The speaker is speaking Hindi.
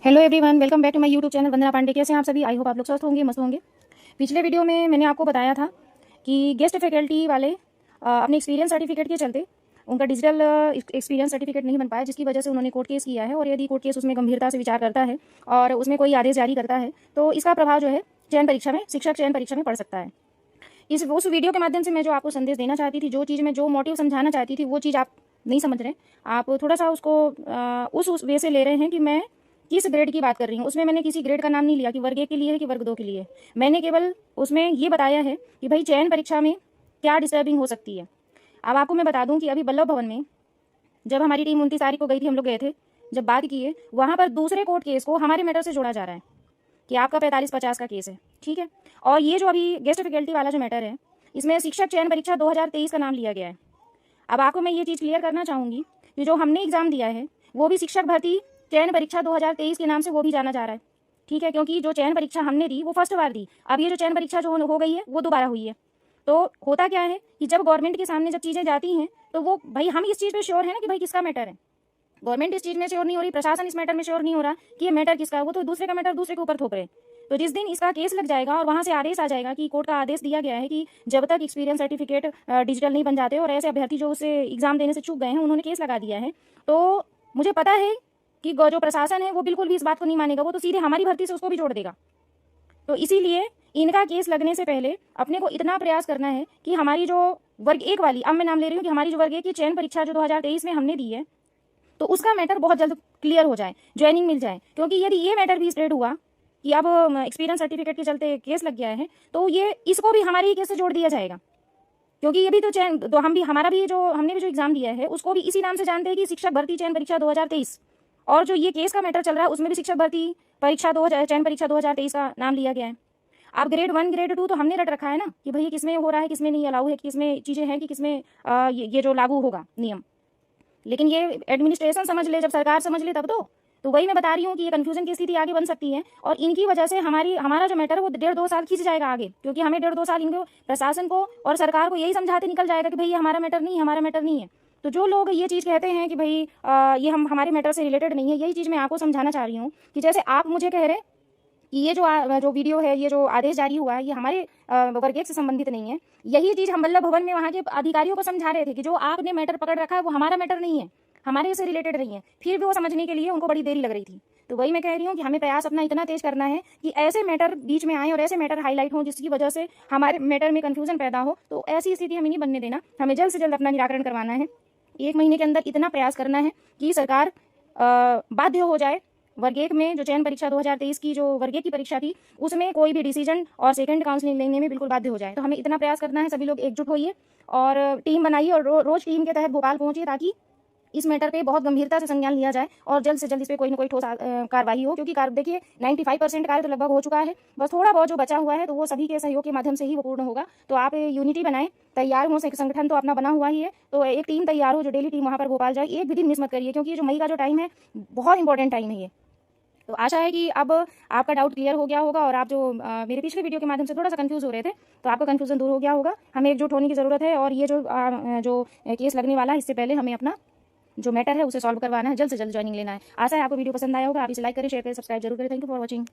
Hello everyone, welcome back to my YouTube channel Vandana Pandey. कैसे हैं आप सभी? आई होप आप लोग स्वस्थ होंगे, मस्त होंगे। पिछले वीडियो में मैंने आपको बताया था कि गेस्ट फैकल्टी वाले अपने एक्सपीरियंस सर्टिफिकेट के चलते उनका डिजिटल एक्सपीरियंस सर्टिफिकेट नहीं बन पाया, जिसकी वजह से उन्होंने कोर्ट केस किया है। और यदि कोर्ट केस उसमें गंभीरता से विचार करता है और उसमें कोई आदेश जारी करता है तो इसका प्रभाव जो है चयन परीक्षा में, शिक्षक चयन परीक्षा में पड़ सकता है। उस वीडियो के माध्यम से मैं जो आपको संदेश देना चाहती थी, जो चीज़ मैं जो मोटिव समझाना चाहती थी, वो चीज़ आप नहीं समझ रहे। आप थोड़ा सा उसको उस वे से ले रहे हैं कि मैं किस ग्रेड की बात कर रही हूँ। उसमें मैंने किसी ग्रेड का नाम नहीं लिया कि वर्ग 1 के लिए है कि वर्ग 2 के लिए। मैंने केवल उसमें ये बताया है कि भाई चयन परीक्षा में क्या डिस्टर्बिंग हो सकती है। अब आपको मैं बता दूं कि अभी बल्लभ भवन में जब हमारी टीम 29 तारीख को गई थी, हम लोग गए थे, जब बात की है, वहाँ पर दूसरे कोर्ट केस को हमारे मैटर से जोड़ा जा रहा है कि आपका 45-50 का केस है, ठीक है। और ये जो अभी गेस्ट फैकल्टी वाला जो मैटर है, इसमें शिक्षक चयन परीक्षा 2023 का नाम लिया गया है। अब आपको मैं ये चीज़ क्लियर करना चाहूँगी कि जो हमने एग्जाम दिया है वो भी शिक्षक भर्ती चयन परीक्षा 2023 के नाम से वो भी जाना जा रहा है, ठीक है। क्योंकि जो चयन परीक्षा हमने दी वो फर्स्ट बार दी, अब ये जो चयन परीक्षा जो हो गई है वो दोबारा हुई है। तो होता क्या है कि जब गवर्नमेंट के सामने जब चीज़ें जाती हैं तो वो भाई हम इस चीज़ पे श्योर है ना कि भाई किसका मैटर है। गवर्नमेंट इस चीज़ में श्योर नहीं हो रही, प्रशासन इस मैटर में श्योर नहीं हो रहा कि ये मैटर किसका है, वो तो दूसरे का मैटर दूसरे के ऊपर थोप रहे। तो जिस दिन इसका केस लग जाएगा और वहां से आदेश आ जाएगा कि कोर्ट का आदेश दिया गया है कि जब तक एक्सपीरियंस सर्टिफिकेट डिजिटल नहीं बन जाते, और ऐसे अभ्यर्थी जो उसे एग्जाम देने से चूक गए हैं उन्होंने केस लगा दिया है, तो मुझे पता है कि जो प्रशासन है वो बिल्कुल भी इस बात को नहीं मानेगा, वो तो सीधे हमारी भर्ती से उसको भी जोड़ देगा। तो इसीलिए इनका केस लगने से पहले अपने को इतना प्रयास करना है कि हमारी जो वर्ग 1 वाली, अब मैं नाम ले रही हूँ कि हमारी जो वर्ग 1 की चयन परीक्षा जो 2023 में हमने दी है, तो उसका मैटर बहुत जल्द क्लियर हो जाए, ज्वाइनिंग मिल जाए। क्योंकि यदि ये मैटर भी स्प्रेड हुआ कि अब एक्सपीरियंस सर्टिफिकेट के चलते केस लग गया है, तो ये इसको भी हमारे ही केस से जोड़ दिया जाएगा। क्योंकि ये भी तो चयन, तो हम भी, हमारा भी जो हमने भी जो एग्जाम दिया है उसको भी इसी नाम से जानते हैं कि शिक्षक भर्ती चयन परीक्षा 2023। और जो ये केस का मैटर चल रहा है उसमें भी शिक्षक भर्ती परीक्षा चयन परीक्षा 2023 का नाम लिया गया है। अब ग्रेड 1 ग्रेड 2 तो हमने रट रखा है ना कि भाई किसमें हो रहा है, किसमें नहीं अलाउ है, किसमें चीज़ें हैं कि किसमें ये जो लागू होगा नियम। लेकिन ये एडमिनिस्ट्रेशन समझ ले, जब सरकार समझ ले तब तो वही मैं बता रही हूँ कि ये कंफ्यूजन की स्थिति आगे बन सकती है। और इनकी वजह से हमारा जो मैटर है वो 1.5-2 साल खींच जाएगा आगे। क्योंकि हमें 1.5-2 साल इनको, प्रशासन को और सरकार को यही समझाते निकल जाएगा कि भाई ये हमारा मैटर नहीं है, हमारा मैटर नहीं है। तो जो लोग ये चीज़ कहते हैं कि भाई ये हमारे मैटर से रिलेटेड नहीं है, यही चीज़ मैं आपको समझाना चाह रही हूँ कि जैसे आप मुझे कह रहे कि ये जो वीडियो है, ये जो आदेश जारी हुआ है, ये हमारे वर्ग 1 से संबंधित नहीं है। यही चीज़ हम बल्लभ भवन में वहाँ के अधिकारियों को समझा रहे थे कि जो आपने मैटर पकड़ रखा है वो हमारा मैटर नहीं है, हमारे से रिलेटेड नहीं है। फिर भी वो समझने के लिए उनको बड़ी देरी लग रही थी। तो वही मैं कह रही हूँ कि हमें प्रयास अपना इतना तेज करना है कि ऐसे मैटर बीच में आए और ऐसे मैटर हाईलाइट हों जिसकी वजह से हमारे मैटर में कंफ्यूजन पैदा हो। तो ऐसी स्थिति हमें नहीं बनने देना, हमें जल्द से जल्द अपना निराकरण करवाना है। 1 महीने के अंदर इतना प्रयास करना है कि सरकार बाध्य हो जाए वर्ग 1 में जो चयन परीक्षा 2023 की जो वर्ग 1 की परीक्षा थी उसमें कोई भी डिसीजन और सेकंड काउंसलिंग लेने में बिल्कुल बाध्य हो जाए। तो हमें इतना प्रयास करना है, सभी लोग एकजुट होइए और टीम बनाइए और रोज टीम के तहत भोपाल पहुंचिए, ताकि इस मैटर पे बहुत गंभीरता से संज्ञान लिया जाए और जल्द से जल्द इस पे कोई ना कोई ठोस कार्रवाई हो। क्योंकि देखिए 95% कार्य तो लगभग हो चुका है, बस थोड़ा बहुत जो बचा हुआ है तो वो सभी के सहयोग के माध्यम से ही वो पूर्ण होगा। तो आप यूनिटी बनाएं, तैयार हो, संगठन तो अपना बना हुआ ही है, तो एक टीम तैयार हो, जो डेली टीम वहाँ पर भोपाल जाए। एक भी दिन मिस मत करिए, क्योंकि ये जो मई का जो टाइम है बहुत इंपॉर्टेंट टाइम है ये। तो आशा है कि अब आपका डाउट क्लियर हो गया होगा और आप जो मेरे पिछले वीडियो के माध्यम से थोड़ा सा कंफ्यूज हो रहे थे तो आपका कंफ्यूजन दूर हो गया होगा। हमें एकजुट होने की ज़रूरत है और ये जो केस लगने वाला है इससे पहले हमें अपना जो मैटर है उसे सॉल्व करवाना है, जल्द से जल्द ज्वाइनिंग लेना है। आशा है आपको वीडियो पसंद आया होगा। आप इसे लाइक करें, शेयर करें, सब्सक्राइब जरूर करें। Thank you for watching.